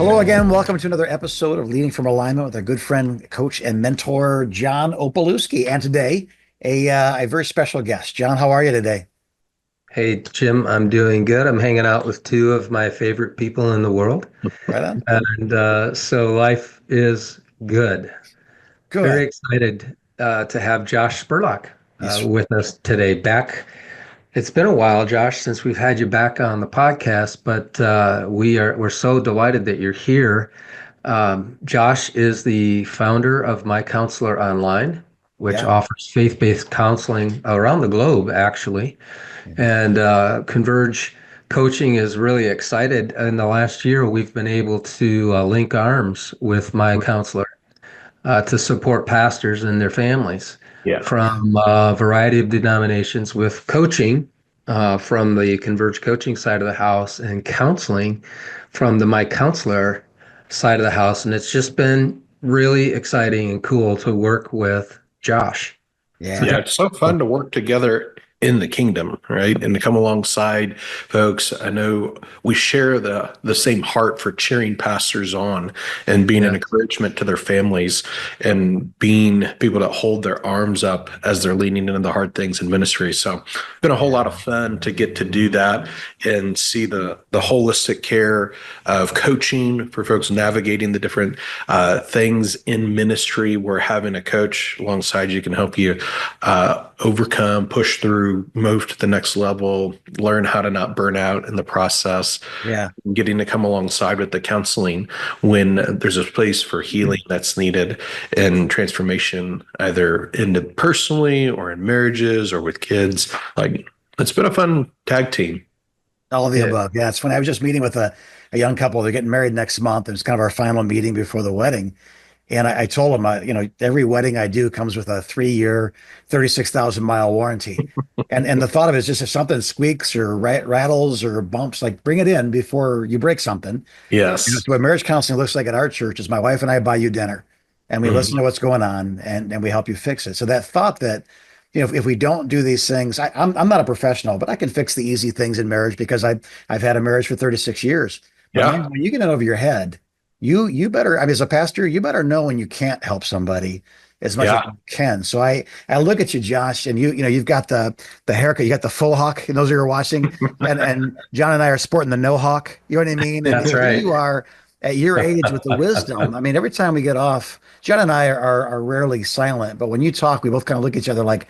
Hello again. Welcome to another episode of Leading from Alignment with our good friend, coach, and mentor, John Opalewski. And today, a very special guest. John, how are you today? Hey, Jim, I'm doing good. I'm hanging out with two of my favorite people in the world. Right on. And so life is good. Very Good. excited to have Josh Spurlock He's with us today. It's been a while, Josh, since we've had you back on the podcast, but we're so delighted that you're here. Josh is the founder of My Counselor Online, which yeah. offers faith-based counseling around the globe, actually. And Converge Coaching is really excited. In the last year, we've been able to link arms with My Counselor to support pastors and their families Yeah. from a variety of denominations with coaching from the Converge Coaching side of the house and counseling from the My Counselor side of the house. And it's just been really exciting and cool to work with Josh. So, Yeah. Yeah, it's so fun to work together in the kingdom, right? And to come alongside folks. I know we share the same heart for cheering pastors on and being an yeah. encouragement to their families and being people that hold their arms up as they're leaning into the hard things in ministry. So it's been a whole lot of fun to get to do that and see the holistic care of coaching for folks navigating the different things in ministry, where having a coach alongside you can help you overcome, push through, move to the next level, learn how to not burn out in the process, Yeah. getting to come alongside with the counseling when there's a place for healing that's needed and transformation, either in personally or in marriages or with kids. Like, it's been a fun tag team. All of the Yeah. above. Yeah. It's funny. I was just meeting with a young couple. They're getting married next month. It was kind of our final meeting before the wedding. And I told them, every wedding I do comes with a 3-year, 36,000-mile warranty. And the thought of it is just if something squeaks or rattles or bumps, like bring it in before you break something. Yes. So what marriage counseling looks like at our church is my wife and I buy you dinner and we listen to what's going on and we help you fix it. So that thought that, if we don't do these things, I'm not a professional, but I can fix the easy things in marriage because I've had a marriage for 36 years. But man, Yeah. when you get it over your head, you better, I mean, as a pastor, you better know when you can't help somebody as much as Yeah. you can. So I look at you, Josh, and you've got the haircut, you got the faux hawk, and those who are watching, and John and I are sporting the no hawk. You know what I mean? And That's here right. you are at your age with the wisdom. I mean, every time we get off, John and I are rarely silent, but when you talk, we both kind of look at each other like,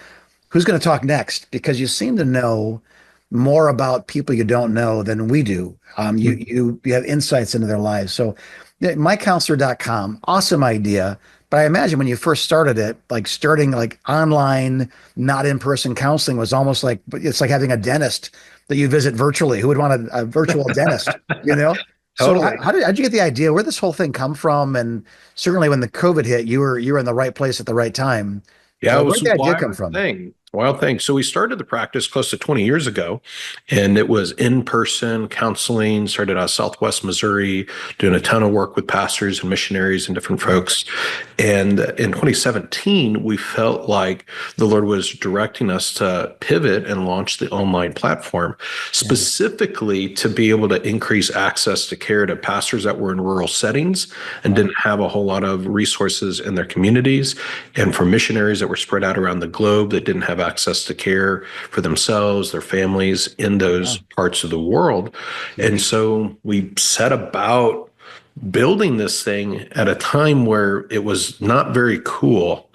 who's going to talk next? Because you seem to know more about people you don't know than we do. You have insights into their lives. So yeah, mycounselor.com, awesome idea. But I imagine when you first started it, like starting like online, not in-person counseling was almost like it's like having a dentist that you visit virtually. Who would want a virtual dentist, you know? So Totally. how'd you get the idea? Where'd this whole thing come from? And certainly when the COVID hit, you were in the right place at the right time. Yeah, So it where'd was a the idea come wild from? thing. Wild thing. So we started the practice close to 20 years ago, and it was in-person counseling. Started out of Southwest Missouri, doing a ton of work with pastors and missionaries and different folks. And in 2017, we felt like the Lord was directing us to pivot and launch the online platform, Yeah. specifically to be able to increase access to care to pastors that were in rural settings and Wow. didn't have a whole lot of resources in their communities, and for missionaries that were spread out around the globe that didn't have access to care for themselves, their families in those Wow. parts of the world. And so we set about building this thing at a time where it was not very cool.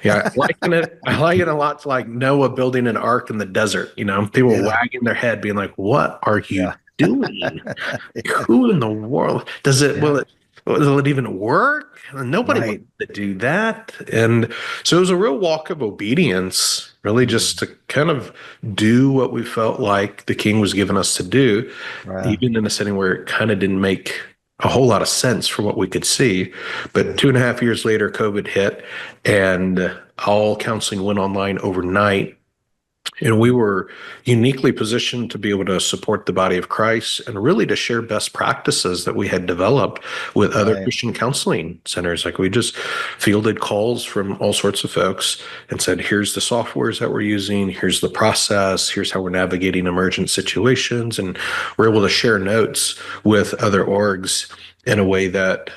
Yeah, I like it a lot to like Noah building an ark in the desert, people Yeah. wagging their head, being like, what are you Yeah. doing? Yeah. Who in the world does it? Yeah. Will it even work? Nobody wants Right. to do that. And so it was a real walk of obedience, really, just to kind of do what we felt like the King was giving us to do, Right. even in a setting where it kind of didn't make a whole lot of sense for what we could see. But 2.5 years later, COVID hit, and all counseling went online overnight. And we were uniquely positioned to be able to support the body of Christ and really to share best practices that we had developed with other Right. Christian counseling centers. Like we just fielded calls from all sorts of folks and said, here's the softwares that we're using, here's the process, here's how we're navigating emergent situations. And we're able to share notes with other orgs in a way that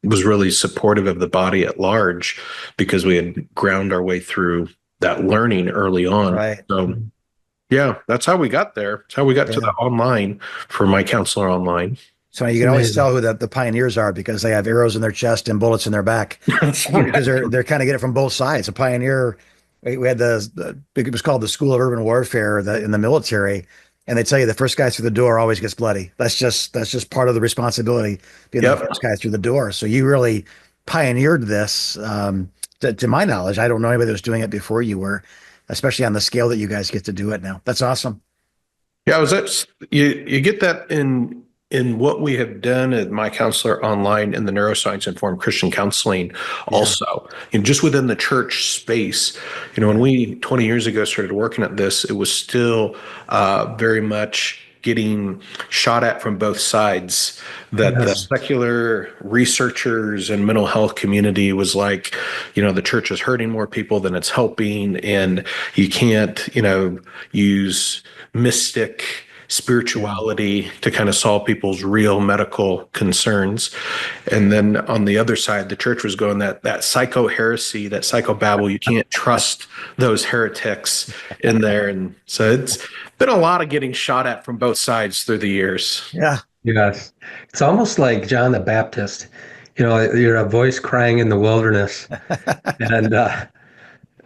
was really supportive of the body at large because we had ground our way through that learning early on. Right. So yeah, that's how we got there. It's how we got to Yeah. the online for My Counselor Online. So you It's can always amazing. tell who the pioneers are because they have arrows in their chest and bullets in their back because they're kind of get it from both sides. A pioneer, we had it was called the School of Urban Warfare in the military, and they tell you the first guy through the door always gets bloody. That's just part of the responsibility being the Yep. first guy through the door. So you really pioneered this. To my knowledge, I don't know anybody that was doing it before you were, especially on the scale that you guys get to do it now. That's awesome. Yeah, was that you get that in what we have done at My Counselor Online in the neuroscience informed Christian counseling Yeah. also. And just within the church space, when we 20 years ago started working at this, it was still very much getting shot at from both sides. That the Yes. secular researchers and mental health community was like, the church is hurting more people than it's helping, and you can't, use mystic Yeah. spirituality to kind of solve people's real medical concerns. And then on the other side, the church was going that psycho heresy, that psycho babble. You can't trust those heretics in there. And so it's been a lot of getting shot at from both sides through the years. Yeah. Yes. It's almost like John the Baptist. You're a voice crying in the wilderness, and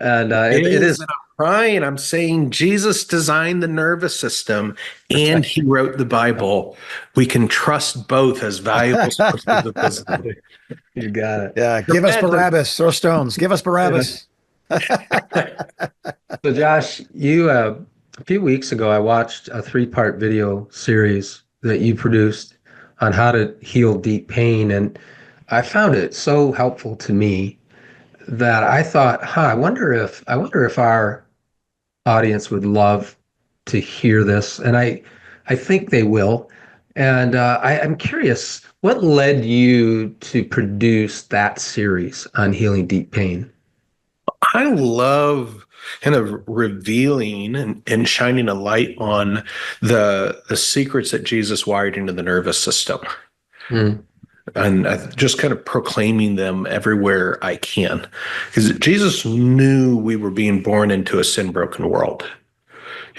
it Is is. and I'm crying. I'm saying Jesus designed the nervous system and he wrote the Bible. We can trust both as valuable sources of wisdom. You got it. Yeah, give us Repent. Barabbas, throw stones. Give us Yeah. Barabbas. So, Josh, a few weeks ago, I watched a three-part video series that you produced on how to heal deep pain, and I found it so helpful to me that I thought, I wonder if our audience would love to hear this, and I think they will. And I'm curious, what led you to produce that series on healing deep pain? I love kind of revealing and shining a light on the secrets that Jesus wired into the nervous system. Mm, And just kind of proclaiming them everywhere I can. Because Jesus knew we were being born into a sin broken world.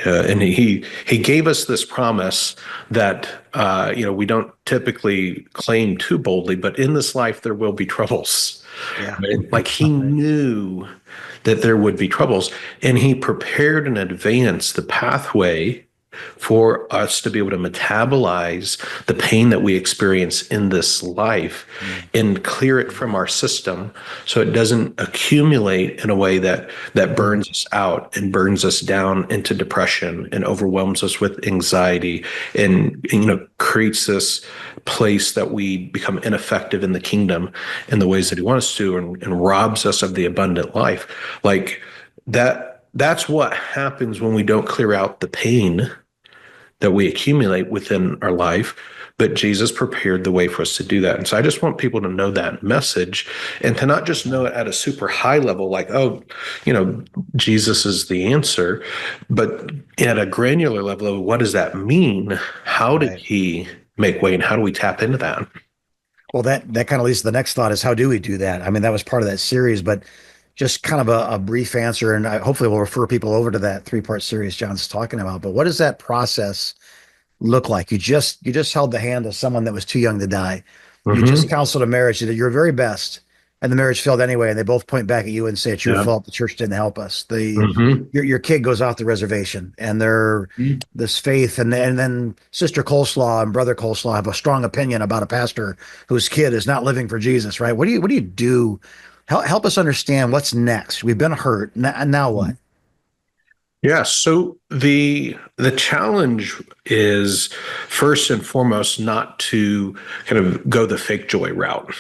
And he gave us this promise that we don't typically claim too boldly, but in this life there will be troubles. Yeah. Right? Like he knew that there would be troubles, and he prepared in advance the pathway for us to be able to metabolize the pain that we experience in this life Mm. and clear it from our system so it doesn't accumulate in a way that burns us out and burns us down into depression and overwhelms us with anxiety and creates this place that we become ineffective in the kingdom in the ways that he wants us to, and robs us of the abundant life. Like that's what happens when we don't clear out the pain that we accumulate within our life. But Jesus prepared the way for us to do that. And so I just want people to know that message and to not just know it at a super high level, like, oh, Jesus is the answer, but at a granular level of what does that mean? How did Right. he make way and how do we tap into that? Well, that kind of leads to the next thought is how do we do that? I mean, that was part of that series, but just kind of a brief answer, and hopefully we'll refer people over to that three-part series John's talking about. But what does that process look like? You just held the hand of someone that was too young to die. You just Mm-hmm. counseled a marriage. You did your very best, and the marriage failed anyway. And they both point back at you and say it's your Yeah. fault. The church didn't help us. The Mm-hmm. your kid goes off the reservation, and they're this faith, and then Sister Coleslaw and Brother Coleslaw have a strong opinion about a pastor whose kid is not living for Jesus. Right? What do you do? Help us understand what's next. We've been hurt. Now what? Yeah, so the challenge is first and foremost not to kind of go the fake joy route.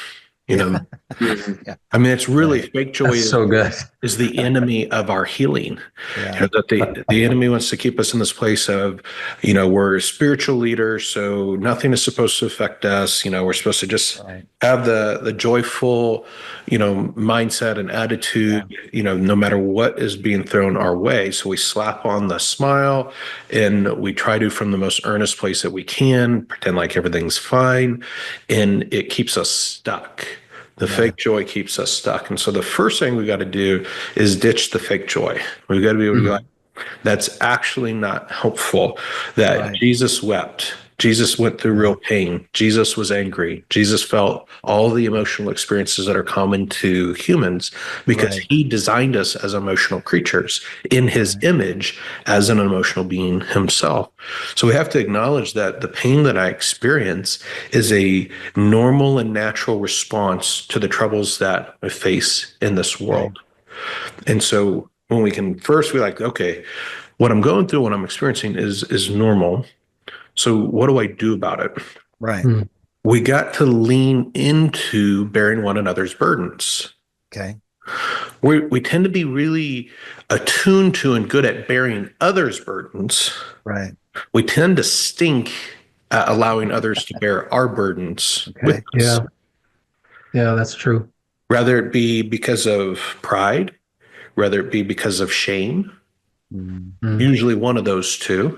You know, Mhm. Yeah. I mean, it's really Right. fake joy That's so good. is the enemy of our healing. Yeah. That the enemy wants to keep us in this place of, we're a spiritual leader, so nothing is supposed to affect us. We're supposed to just Right. have the joyful, mindset and Yeah. attitude, no matter what is being thrown our way. So we slap on the smile and we try to, from the most earnest place that we can, pretend like everything's fine, and it keeps us stuck. The Yeah. fake joy keeps us stuck. And so the first thing we got to do is ditch the fake joy. We've got to be able to go, Mhm. that's actually not helpful. That Right. Jesus wept. Jesus went through Yeah. real pain. Jesus was angry. Jesus felt all the emotional experiences that are common to humans because Right. he designed us as emotional creatures in his Right. image as an emotional being himself. So we have to acknowledge that the pain that I experience is a normal and natural response to the troubles that I face in this Okay. world. And so when we can first be like, okay, what I'm going through, what I'm experiencing is normal. So what do I do about it? Right. Mhm. We got to lean into bearing one another's burdens. Okay. We tend to be really attuned to and good at bearing others' burdens. Right. We tend to stink at allowing others to bear our burdens with Okay. us, Yeah. Yeah, that's true. whether it be because of pride, whether it be because of shame, Mm. Mm. usually one of those two,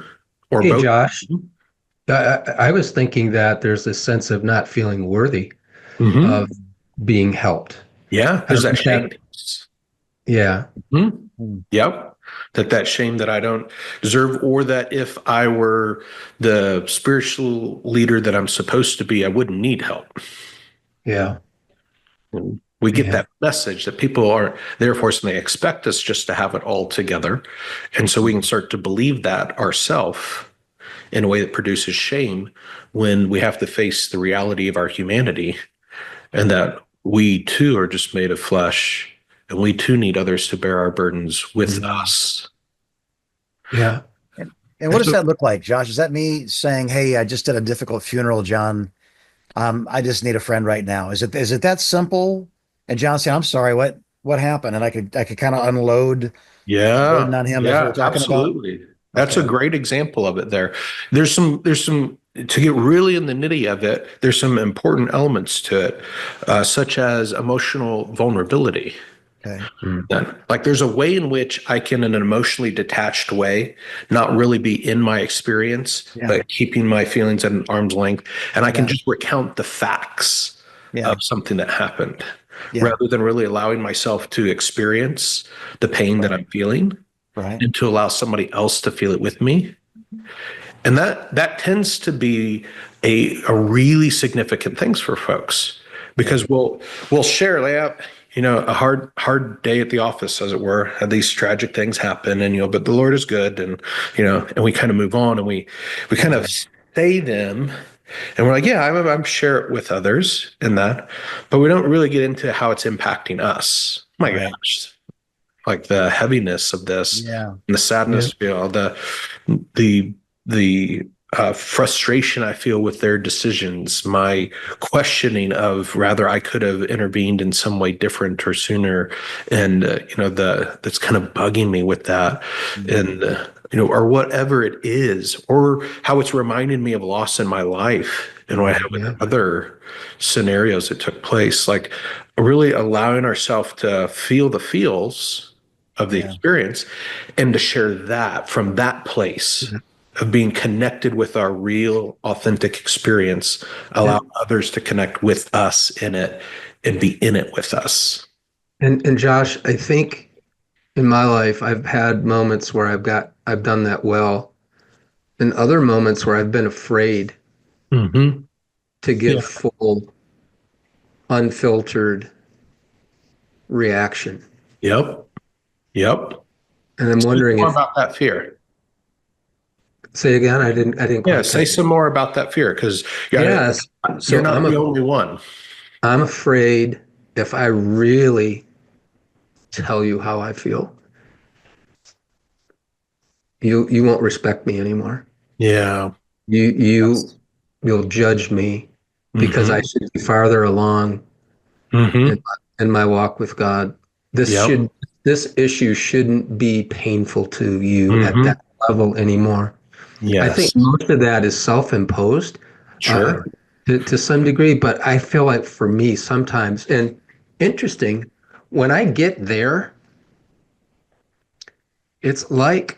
or Hey, both. Josh, I was thinking that there's this sense of not feeling worthy Hmm. of being helped. Yeah, I there's don't that think shame. that, yeah, Mhm. Mm. Yep. That shame that I don't deserve, or that if I were the spiritual leader that I'm supposed to be, I wouldn't need help. yeah, And we get yeah. that message that people are therefore and they expect us just to have it all together. And so we can start to believe that ourselves in a way that produces shame when we have to face the reality of our humanity and that we too are just made of flesh and we too need others to bear our burdens with Mm. us. Yeah. And what And does so, that look like, Josh? Is that me saying, "Hey, I just did a difficult funeral, John. I just need a friend right now." Is it that simple? And John saying, "I'm sorry, what happened?" And I could kind of unload the burden yeah, on him. That's what we're yeah, talking about. absolutely. That's a Okay. great example of it there. There's some, to get really in the nitty of it, there's some important elements to it, such as emotional vulnerability. Okay. Mm. Then, like, there's a way in which I can, in an emotionally detached way, not really be in my experience, Yeah. but keeping my feelings at an arm's length. And I can Yeah. just recount the facts Yeah. of something that happened Yeah. rather than really allowing myself to experience the pain that I'm Right. feeling Right. and to allow somebody else to feel it with me. And that tends to be a really significant things for folks Yeah. because we'll share lay out, a hard day at the office, as it were, had these tragic things happen, and but the Lord is good, and and we kind of move on, and we kind of Yeah. say them, and we're like, yeah, I'm share it with others in that, but we don't really get into how it's impacting us. My Right. gosh, like the heaviness of this Yeah. and the Yeah. sadness, the the frustration I feel with their decisions, my questioning of rather I could have intervened in some way different or sooner, and the that's kind of bugging me with that, Mm. and or whatever it is, or how it's reminding me of loss in my life and what I Right. have with Yeah. other scenarios that took place, like really allowing ourselves to feel the feels of the Yeah. experience and to share that from that place of being connected with our real authentic experience, allow And, others to connect with us in it and be in it with us. and Josh, I think in my life I've had moments where I've done that well, and other moments where I've been afraid Mm-hmm. to Yeah. give full, unfiltered reaction. Yep. Yep. And I'm Say wondering more if, about that fear. say again, I didn't Yeah, quite say catch it. some more about that fear because Yes. you're So not the only one. I'm afraid if I really tell you how I feel, you won't respect me anymore. Yeah. You That's, you you'll judge me because I mm-hmm. should be farther along Mm-hmm. in my walk with God. This Yep. should this issue shouldn't be painful to you at Mm-hmm. that level anymore. I think Yes. most of that is self-imposed uh, Sure. to some degree, but I feel like for me sometimes, and interesting, when I get there, it's like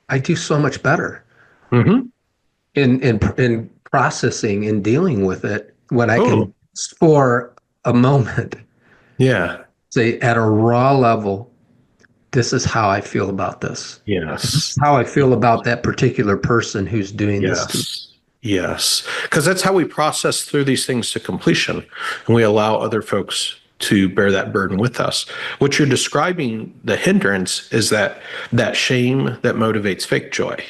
I do so much better Mm-hmm. in processing and dealing with it when I Oh, can, for a moment, yeah. say at a raw level, this is how I feel about this. This is Yes. how I feel about that particular person who's doing this to me. Yes. Yes. Because that's how we process through these things to completion. And we allow other folks to bear that burden with us. What you're describing, the hindrance is that shame that motivates fake joy,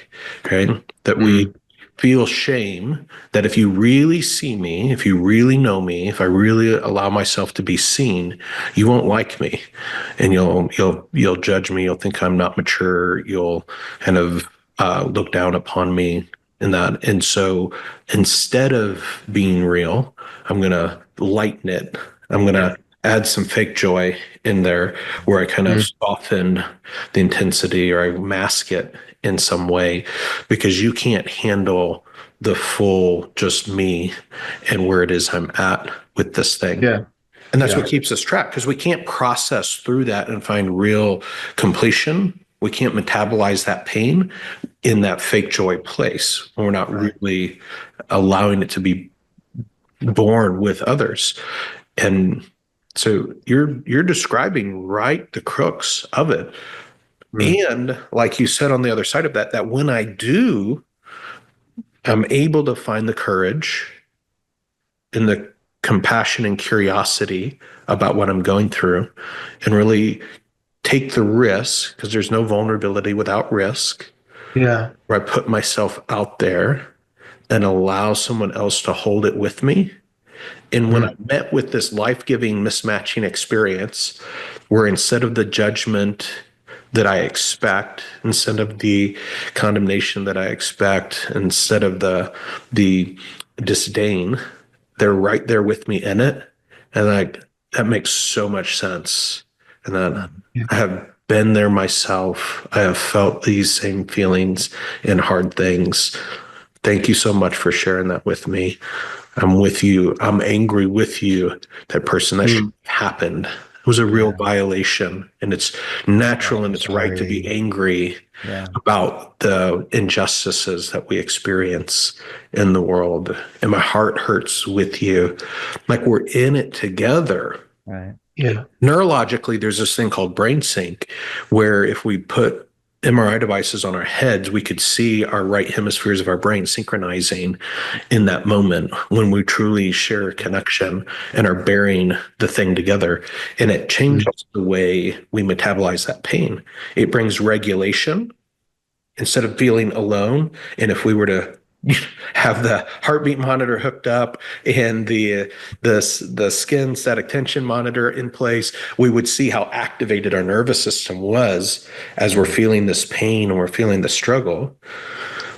okay? That we Mm, feel shame that if you really see me, if you really know me, if I really allow myself to be seen, you won't like me. And you'll judge me, you'll think I'm not mature, you'll kind of look down upon me in that. And so instead of being real, I'm going to lighten it. I'm going to add some fake joy in there where I kind of mm, soften the intensity or I mask it in some way because you can't handle the full just me and where it is I'm at with this thing. yeah, And that's yeah, what keeps us trapped because we can't process through that and find real completion. We can't metabolize that pain in that fake joy place. We're not Right. really allowing it to be born with others. And so you're describing right the crux of it. mm, And like you said on the other side of that, that when I do, I'm able to find the courage and the compassion and curiosity about what I'm going through and really take the risk because there's no vulnerability without risk yeah, where I put myself out there and allow someone else to hold it with me. And when I mm, met with this life giving mismatching experience, where instead of the judgment that I expect, instead of the condemnation that I expect, instead of the disdain, they're right there with me in it. And like that makes so much sense. And then yeah, I have been there myself. I have felt these same feelings and hard things. Thank you so much for sharing that with me. I'm with you. I'm angry with you. That person, that should mm, have happened. It was a real Yeah. violation. And it's natural Oh, and it's right to be sorry. angry Yeah. about the injustices that we experience in the world. And my heart hurts with you. Like we're in it together. Right. yeah, Neurologically, there's this thing called brain sync, where if we put MRI devices on our heads, we could see our right hemispheres of our brain synchronizing in that moment when we truly share a connection and are bearing the thing together. And it mm, changes the way we metabolize that pain. It brings regulation instead of feeling alone. And if we were to have the heartbeat monitor hooked up and the skin static tension monitor in place, we would see how activated our nervous system was as we're feeling this pain and we're feeling the struggle.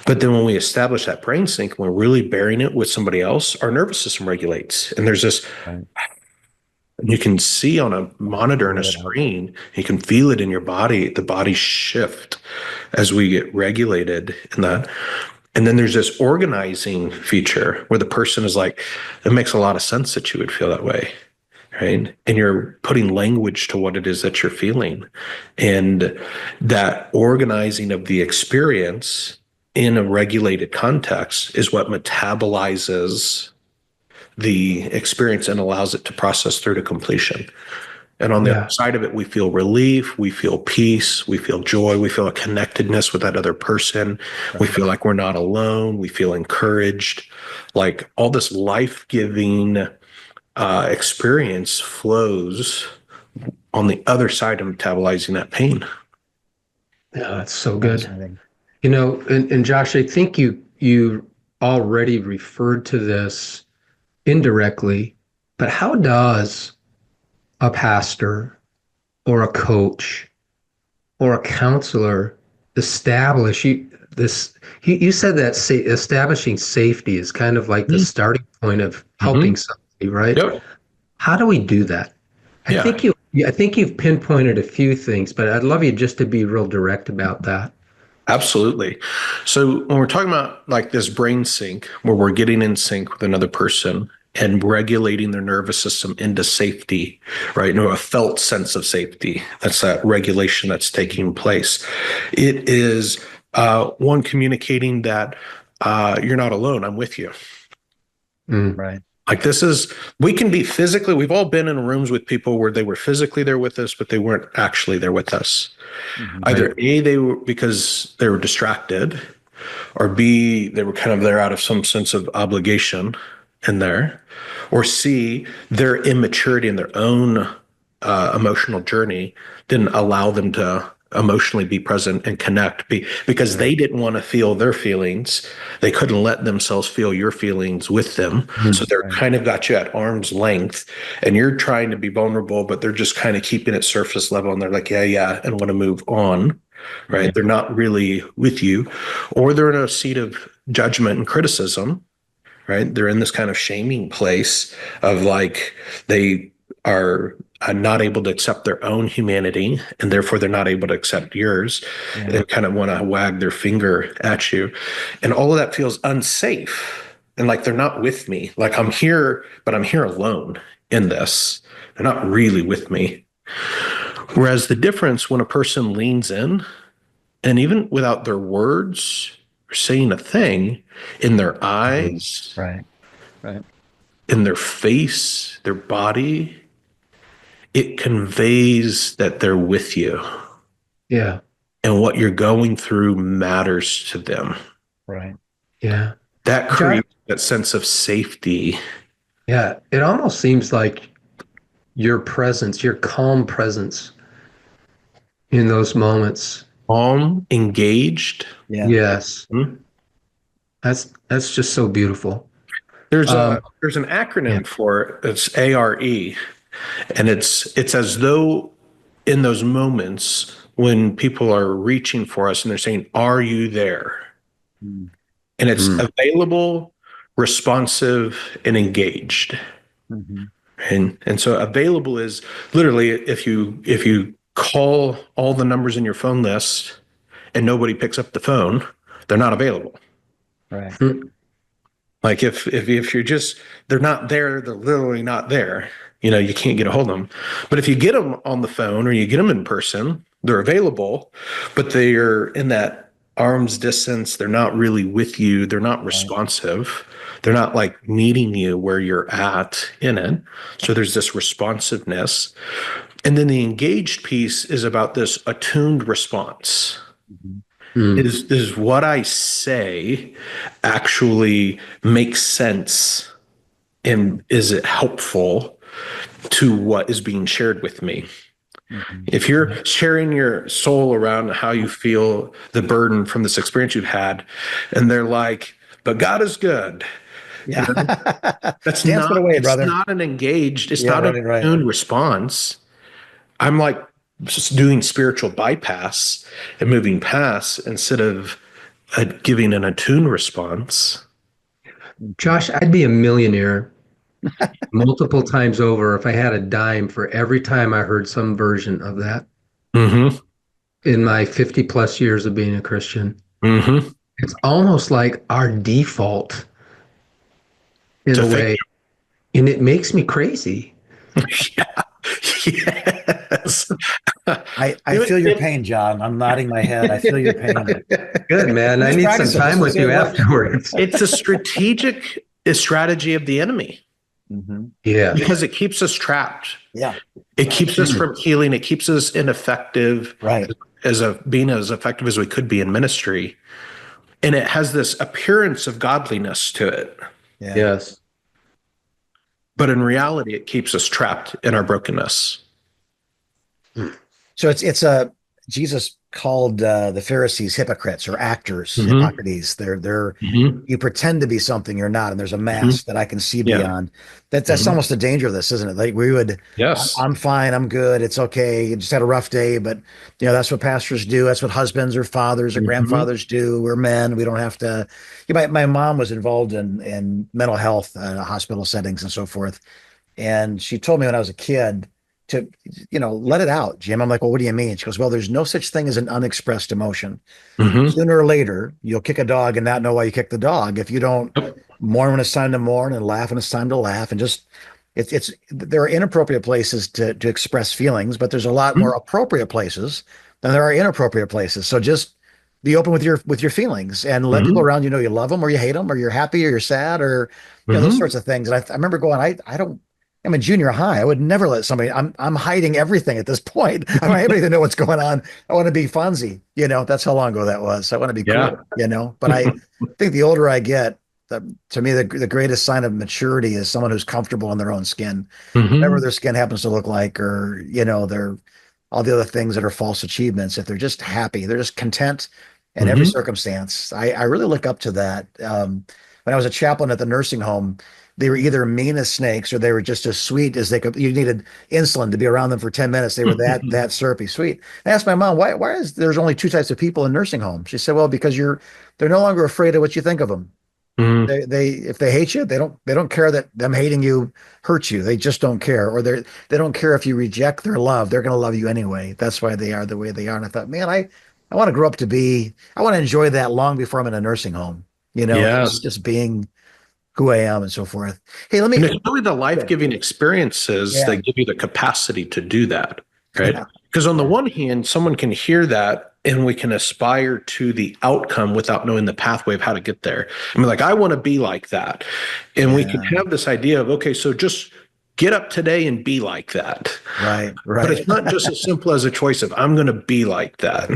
But then when we establish that brain sync, when we're really bearing it with somebody else, our nervous system regulates. And there's this Right. you can see on a Yeah. monitor and a Feel it out. screen, you can feel it in your body, the body shift as we get regulated in that. And then there's this organizing feature where the person is like, it makes a lot of sense that you would feel that way. Right. And you're putting language to what it is that you're feeling. And that organizing of the experience in a regulated context is what metabolizes the experience and allows it to process through to completion. And on the other yeah, side of it, we feel relief, we feel peace, we feel joy, we feel a connectedness with that other person. We Right. feel like we're not alone, we feel encouraged. Like all this life giving experience flows on the other side of metabolizing that pain. yeah. That's so good. Fascinating. You know, and Josh, I think you already referred to this indirectly, but how does a pastor or a coach or a counselor establish you said that establishing safety is kind of like the starting point of helping Mm-hmm. somebody, right? Yep. How do we do that? Yeah. I think you've pinpointed a few things, but I'd love you just to be real direct about that. Absolutely. So when we're talking about like this brain sync, where we're getting in sync with another person and regulating their nervous system into safety, right? No, a felt sense of safety. That's that regulation that's taking place. It is one communicating that you're not alone. I'm with you. Mm, Right. Like we can be physically, we've all been in rooms with people where they were physically there with us, but they weren't actually there with us. right. Either A, they were because they were distracted, or B, they were kind of there out of some sense of obligation in there, or C, their immaturity in their own emotional journey didn't allow them to emotionally be present and connect because they didn't want to feel their feelings. They couldn't let themselves feel your feelings with them. So Mm, they're Right. kind of got you at arm's length and you're trying to be vulnerable, but they're just kind of keeping it surface level and they're like, yeah, yeah, and want to move on. Right. right. They're not really with you, or they're in a seat of judgment and criticism, right? They're in this kind of shaming place of like they are not able to accept their own humanity and therefore they're not able to accept yours Yeah. and kind of want to wag their finger at you. And all of that feels unsafe. And like they're not with me. Like I'm here, but I'm here alone in this. They're not really with me. Whereas the difference when a person leans in and even without their words or saying a thing, in their eyes, Right. Right. in their face, their body, it conveys that they're with you Yeah. and what you're going through matters to them. Right. Yeah. That Josh, creates that sense of safety. yeah. It almost seems like your presence, your calm presence in those moments. Calm, engaged. Yeah. Yes. Hmm? That's just so beautiful. There's Um, an yeah. acronym for it. It's ARE, and it's as though in those moments when people are reaching for us and they're saying, "Are you there?" Mm. And it's Mm, available, responsive, and engaged. Mhm. And so available is literally if you call all the numbers in your phone list and nobody picks up the phone, they're not available. Right. mm, Like if you're just they're not there, they're literally not there. You can't get a hold of them. But if you get them on the phone or you get them in person, they're available, but they're in that arm's distance. They're not really with you. They're not Right. responsive. They're not like meeting you where you're at in it. So there's this responsiveness. And then the engaged piece is about this attuned response. Mhm. mm. Is what I say actually makes sense? And is it helpful to what is being shared with me? Mhm. If you're sharing your soul around how you feel the burden from this experience you've had, and they're like, but God is good. You Yeah. know, that's Dance it not, away, it's brother. not an engaged, it's Yeah. not an Right. Right. attuned response. I'm like just doing spiritual bypass and moving past instead of giving an attuned response. Mhm. Josh, I'd be a millionaire multiple times over if I had a dime for every time I heard some version of that Mm-hmm. in my 50 plus years of being a Christian. Mm-hmm. It's almost like our default in To a fake way, and it makes me crazy. yeah. Yes. I It- feel your it- pain, John. I'm nodding my head. I feel your pain. Good, man. I Let's need some practice it. time Let's with see what you works. afterwards. it's a strategic strategy of the enemy Hmm. Yes. because it keeps us trapped. Yeah. It keeps us Mm. from healing. It keeps us ineffective Right. as being as effective as we could be in ministry. And it has this appearance of godliness to it. Yeah. Yes. But in reality, it keeps us trapped in our brokenness. Mm. So it's a Jesus called the Pharisees hypocrites or actors, Mm-hmm. Hippocrates. They're Mm-hmm. you pretend to be something you're not, and there's a Mm-hmm. mask that I can see Yeah. beyond. That's Mm-hmm. almost the danger of this, isn't it? Like Yes. I'm fine, I'm good, it's okay. You just had a rough day, but that's what pastors do. That's what husbands or fathers or Mm-hmm. grandfathers do. We're men. We don't have to. My mom was involved in mental health, hospital settings, and so forth. And she told me when I was a kid to, let it out, Jim. I'm like, well, what do you mean? She goes, well, there's no such thing as an unexpressed emotion. Hmm. Sooner or later, you'll kick a dog and not know why you kicked the dog. If you don't mourn when it's time to mourn and laugh when it's time to laugh, and just there are inappropriate places to express feelings, but there's a lot more appropriate places than there are inappropriate places. So just be open with your feelings and let people Hmm. around you know you love them or you hate them or you're happy or you're sad or those Hmm. sorts of things. And I remember going, I don't. I'm in junior high. I would never let somebody. I'm hiding everything at this point. I don't want anybody to know what's going on. I want to be Fonzie. That's how long ago that was. I want to be Yeah. cool. But I think the older I get, to me, the greatest sign of maturity is someone who's comfortable in their own skin, whatever Hmm. their skin happens to look like, or their all the other things that are false achievements. If they're just happy, they're just content in every Hmm. circumstance. I really look up to that. When I was a chaplain at the nursing home, they were either mean as snakes or they were just as sweet as they could. You needed insulin to be around them for 10 minutes. They were that syrupy sweet. I asked my mom, why is there's only two types of people in nursing homes? She said, well, because they're no longer afraid of what you think of them. Hmm. They if they hate you, they don't care that them hating you hurts you. They just don't care, or they don't care if you reject their love. They're going to love you anyway. That's why they are the way they are. And I thought, man, I want to grow up to be. I want to enjoy that long before I'm in a nursing home. Yes. Just being who I am and so forth. Hey, let me. And it's really the Good. life-giving experiences Yeah, that give you the capacity to do that, right? yeah, Because on the yeah, one hand, someone can hear that and we can aspire to the outcome without knowing the pathway of how to get there. I mean, like, I want to be like that. And we can yeah. have this idea of, okay, so just get up today and be like that. Right, But right, it's not just as simple as a choice of I'm going to be like that.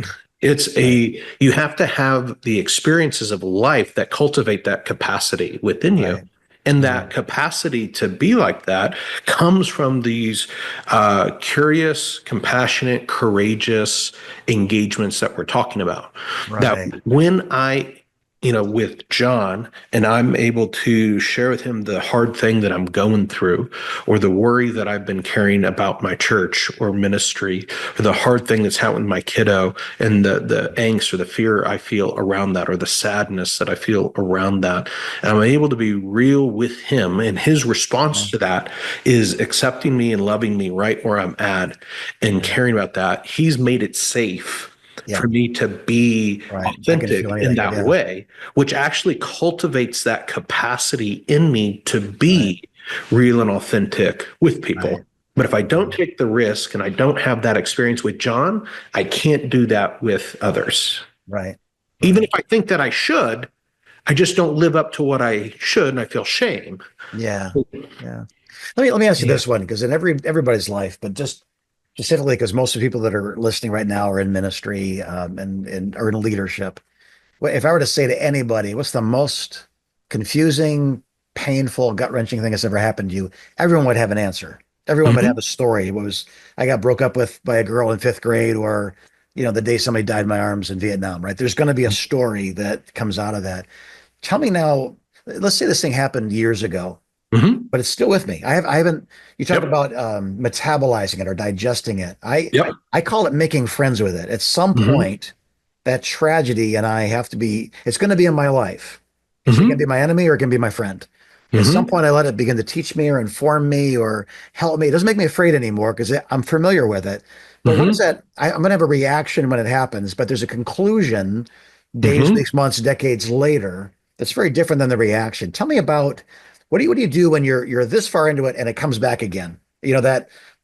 right, You have to have the experiences of life that cultivate that capacity within you. right, And right, that capacity to be like that comes from these curious, compassionate, courageous engagements that we're talking about. That right. when with John, and I'm able to share with him the hard thing that I'm going through, or the worry that I've been carrying about my church or ministry, or the hard thing that's happened with my kiddo, and the angst or the fear I feel around that, or the sadness that I feel around that. And I'm able to be real with him. And his Yeah, response to that is accepting me and loving me right where I'm at and yeah, caring about that. He's made it safe yeah, for me to be right. I can feel authentic in anything. that Yeah, way, which actually cultivates that capacity in me to right, be real and authentic with people. right, But if I don't right, take the risk and I don't have that experience with John, I can't do that with others. right, Even right. if I think that I should, I just don't live up to what I should and I feel shame. Yeah, yeah. Let me ask you Yeah. this one, because in everybody's life, but just specifically because most of the people that are listening right now are in ministry, and are in leadership. If I were to say to anybody, what's the most confusing, painful, gut-wrenching thing that's ever happened to you? Everyone would have an answer. Everyone would have Hmm. a story. It was, I got broke up with by a girl in fifth grade, or the day somebody died in my arms in Vietnam, right? There's going to be a story that comes out of that. Tell me now, let's say this thing happened years ago, Hmm. but it's still with me. I haven't. You talk Yep. about metabolizing it or digesting it. Yep. I call it making friends with it. At some Hmm. point, that tragedy and I have to be. It's going to be in my life. It's going to be Hmm. my enemy or it can be my friend. At some Hmm. point, I let it begin to teach me or inform me or help me. It doesn't make me afraid anymore because I'm familiar with it. But what is Hmm. that? I'm going to have a reaction when it happens, but there's a conclusion days, Hmm. weeks, months, decades later that's very different than the reaction. Tell me about what do you do when you're this far into it and it comes back again?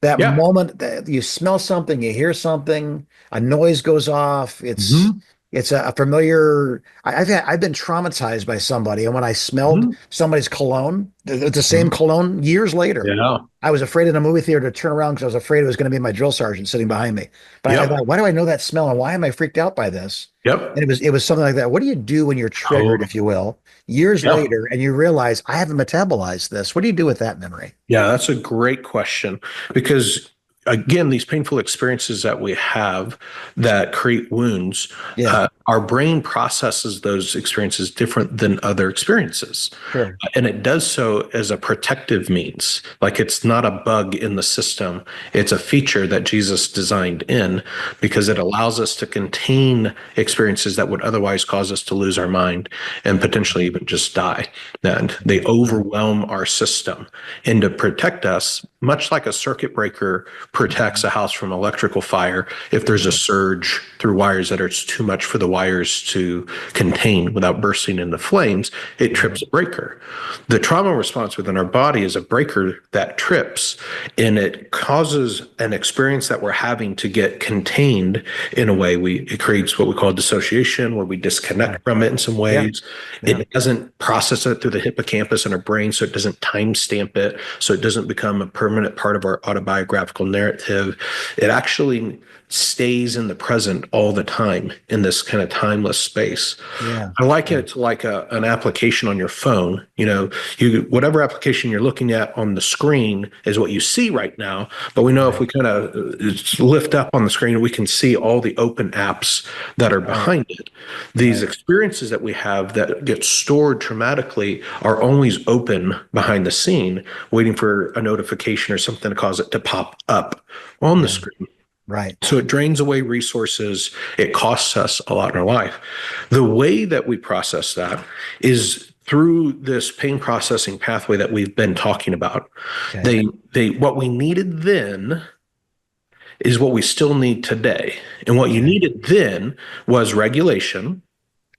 That Yeah. moment that you smell something, you hear something, a noise goes off. It's Hmm. it's a familiar. I've been traumatized by somebody, and when I smelled Hmm. somebody's cologne, the same cologne years later, Yeah. I was afraid in a movie theater to turn around because I was afraid it was going to be my drill sergeant sitting behind me. But I Yep. thought, why do I know that smell, and why am I freaked out by this? And Yep. it was something like that. What do you do when you're triggered, Totally. if you will, years Yeah. later, and you realize I haven't metabolized this? What do you do with that memory? Yeah, that's a great question because again, these painful experiences that we have that create wounds, Yeah, our brain processes those experiences different than other experiences. Sure. And it does so as a protective means. Like it's not a bug in the system. It's a feature that Jesus designed in because it allows us to contain experiences that would otherwise cause us to lose our mind and potentially even just die. And they overwhelm our system. And to protect us, much like a circuit breaker protects a house from electrical fire, if there's a surge through wires that are too much for the wires to contain without bursting into flames, it trips a breaker. The trauma response within our body is a breaker that trips, and it causes an experience that we're having to get contained in a way. It creates what we call dissociation, where we disconnect from it in some ways. Yeah. It doesn't process it through the hippocampus in our brain, so it doesn't timestamp it, so it doesn't become a permanent part of our autobiographical narrative. It actually stays in the present all the time in this kind of timeless space. Yeah. I like it like an application on your phone. Whatever application you're looking at on the screen is what you see right now. But we know if we kind of lift up on the screen, we can see all the open apps that are behind it. These experiences that we have that get stored traumatically are always open behind the scene, waiting for a notification or something to cause it to pop up on the screen. Right. So it drains away resources. It costs us a lot in our life. The way that we process that is through this pain processing pathway that we've been talking about. Okay. What we needed then is what we still need today. And what you needed then was regulation.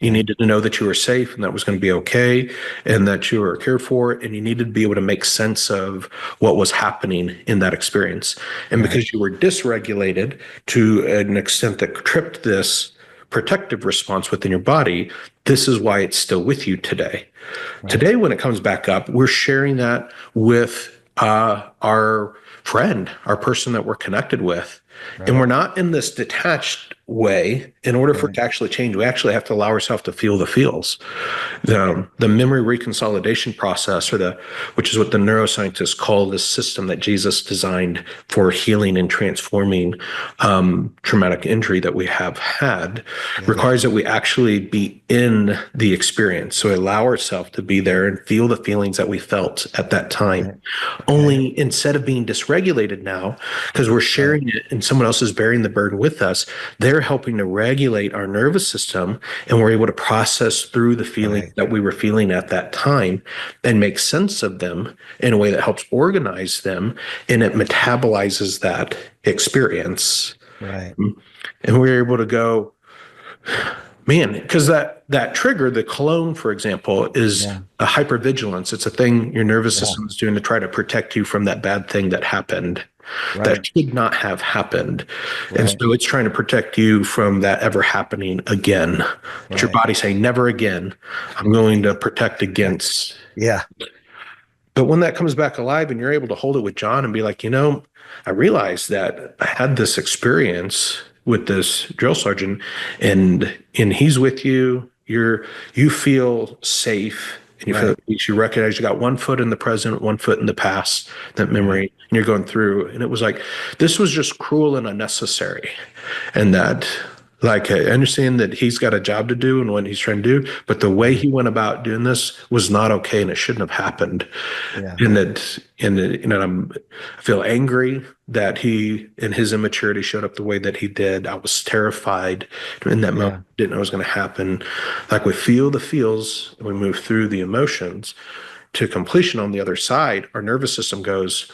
You needed to know that you were safe and that was going to be okay and that you were cared for. And you needed to be able to make sense of what was happening in that experience. And because you were dysregulated to an extent that tripped this protective response within your body, this is why it's still with you today. Right. Today, when it comes back up, we're sharing that with our friend, our person that we're connected with. Right. And we're not in this detached way. In order for it to actually change, we actually have to allow ourselves to feel the feels. The memory reconsolidation process, which is what the neuroscientists call this system that Jesus designed for healing and transforming traumatic injury that we have had, requires that we actually be in the experience. So allow ourselves to be there and feel the feelings that we felt at that time. Only instead of being dysregulated now, because we're sharing it and someone else is bearing the burden with us, they're helping to regulate our nervous system, and we're able to process through the feelings that we were feeling at that time and make sense of them in a way that helps organize them, and it metabolizes that experience. Right. And we're able to go, man, because that trigger, the cologne, for example, is a hypervigilance. It's a thing your nervous system is doing to try to protect you from that bad thing that happened. That should not have happened. And so it's trying to protect you from that ever happening again. It's your body saying, never again. I'm going to protect against. Yeah. But when that comes back alive and you're able to hold it with John and be like, I realized that I had this experience with this drill sergeant and he's with you. You feel safe. And you feel at least you recognize you got one foot in the present, one foot in the past, that memory, and you're going through. And it was like, this was just cruel and unnecessary. And that, like, I understand that he's got a job to do and what he's trying to do, but the way he went about doing this was not okay and it shouldn't have happened. Yeah. I feel angry that he, in his immaturity, showed up the way that he did. I was terrified in that moment. Didn't know it was going to happen. Like, we feel the feels and we move through the emotions to completion. On the other side, our nervous system goes,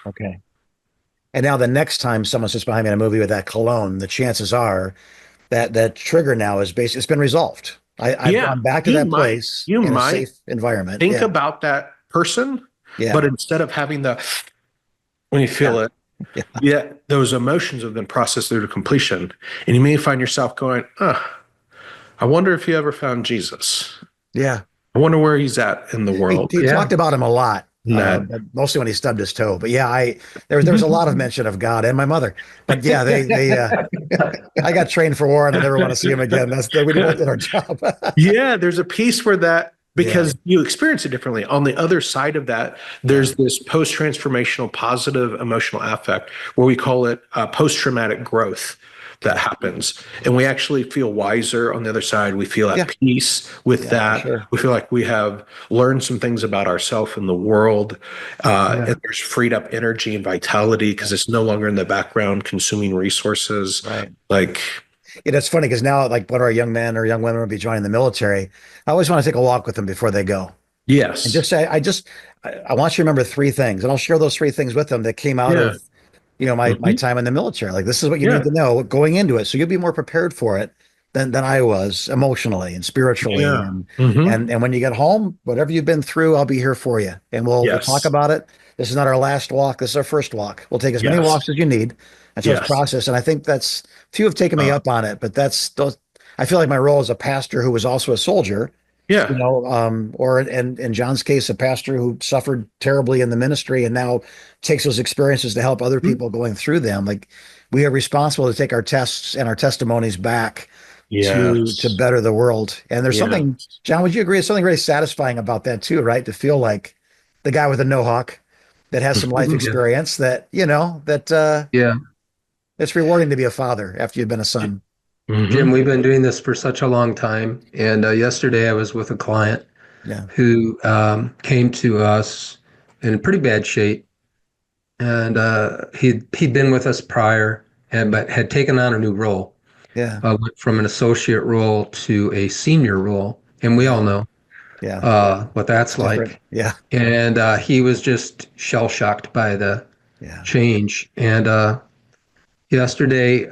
okay. And now the next time someone sits behind me in a movie with that cologne, the chances are that that trigger now is basically, it's been resolved. I've gone back to that place in a safe environment. Think about that person, but instead of having when you feel it, those emotions have been processed through to completion. And you may find yourself going, I wonder if you ever found Jesus. Yeah. I wonder where he's at in the world. He talked about him a lot. Mostly when he stubbed his toe, but there was a lot of mention of God and my mother. But I got trained for war and I never want to see him again. We both did our job. There's a piece where Yeah. because you experience it differently. On the other side of that, there's this post-transformational positive emotional affect where we call it post-traumatic growth that happens. And we actually feel wiser on the other side. We feel at Yeah. peace with Yeah, for that. sure. We feel like we have learned some things about ourselves and the world. Yeah. And there's freed up energy and vitality because it's no longer in the background consuming resources. Right. Like, It's funny because now, like, when our young men or young women will be joining the military, I always want to take a walk with them before they go and yes. just say, I want you to remember three things, and I'll share those three things with them that came out Yeah. of, my Mhm. time in the military. Like, this is what you need Yeah. to know going into it, so you'll be more prepared for it than I was emotionally and spiritually, Yeah. and Hmm. and when you get home, whatever you've been through, I'll be here for you, and we'll talk Yes. about it. This is not our last walk. This is our first walk. We'll take as many Yes. walks as you need, and so it's Yes. process. And I think that's few have taken me Uh, up on it, but that's those. I feel like my role as a pastor who was also a soldier, yeah. or in John's case, a pastor who suffered terribly in the ministry and now takes those experiences to help other people going through them. Like, we are responsible to take our tests and our testimonies back to Yes. better the world. And there's Yeah. something, John, would you agree? There's something really satisfying about that too, right? To feel like the guy with a no hawk that has some life Yeah. experience that Yeah. it's rewarding to be a father after you've been a son. Jim, Hmm. we've been doing this for such a long time. And yesterday I was with a client Yeah. who came to us in pretty bad shape. And he'd been with us prior, but had taken on a new role, Yeah. went from an associate role to a senior role. And we Yeah. all know Yeah. what that's Different. like. Yeah. And he was just shell shocked by the Yeah. change. And yesterday,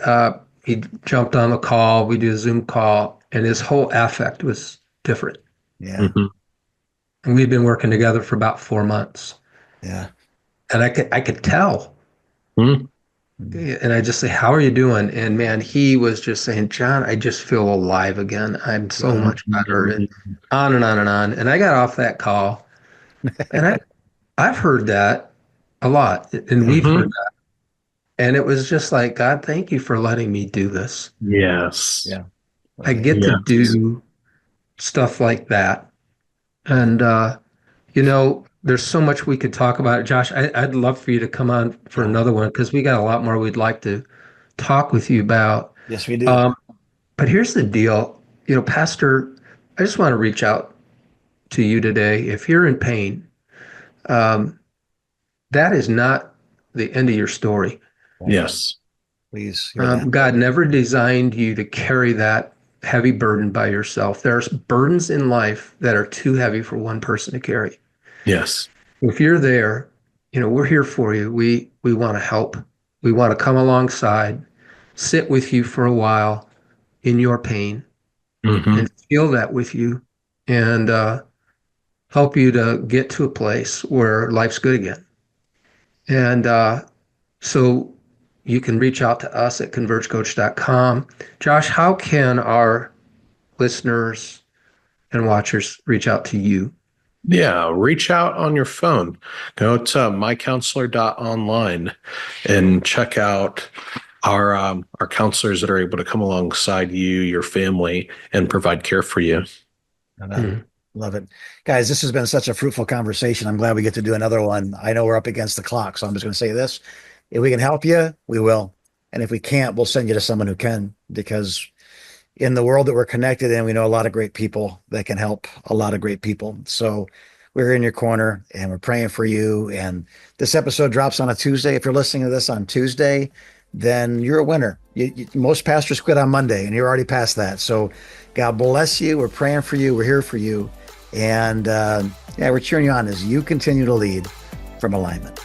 he jumped on the call. We did a Zoom call, and his whole affect was different. Yeah. Hmm. And we'd been working together for about 4 months, Yeah. and I could tell. Hmm. Mm. And I just say, "How are you doing?" And man, he was just saying, "John, I just feel alive again. I'm so Yeah. much better." And on and on and on. And I got off that call, and I've heard that a lot, and we've heard Hmm. that, and it was just like, God, thank you for letting me do this. Yes. Yeah. I Right. get to Yes. do stuff like that. And, there's so much we could talk about. Josh, I'd love for you to come on for Yeah. another one because we got a lot more we'd like to talk with you about. Yes, we do. Um, but here's the deal. Pastor, I just want to reach out to you today. If you're in pain, um, that is not the end of your story. Right. Yes. Please hear that. God never designed you to carry that heavy burden by yourself. There's burdens in life that are too heavy for one person to carry. Yes. If you're there, we're here for you. We want to help. We want to come alongside, sit with you for a while in your pain Hmm. and feel that with you and help you to get to a place where life's good again. And so you can reach out to us at convergecoach.com. Josh, how can our listeners and watchers reach out to you? Yeah. Reach out on your phone. Go to mycounselor.online and check out our counselors that are able to come alongside you, your family, and provide care for you. Amen. Love it. Guys, this has been such a fruitful conversation. I'm glad we get to do another one. I know we're up against the clock, so I'm just going to say this. If we can help you, we will. And if we can't, we'll send you to someone who can, because in the world that we're connected in, we know a lot of great people that can help a lot of great people. So we're in your corner and we're praying for you. And this episode drops on a Tuesday. If you're listening to this on Tuesday, then you're a winner. Most pastors quit on Monday, and you're already past that. So God bless you. We're praying for you. We're here for you. And we're cheering you on as you continue to lead from alignment.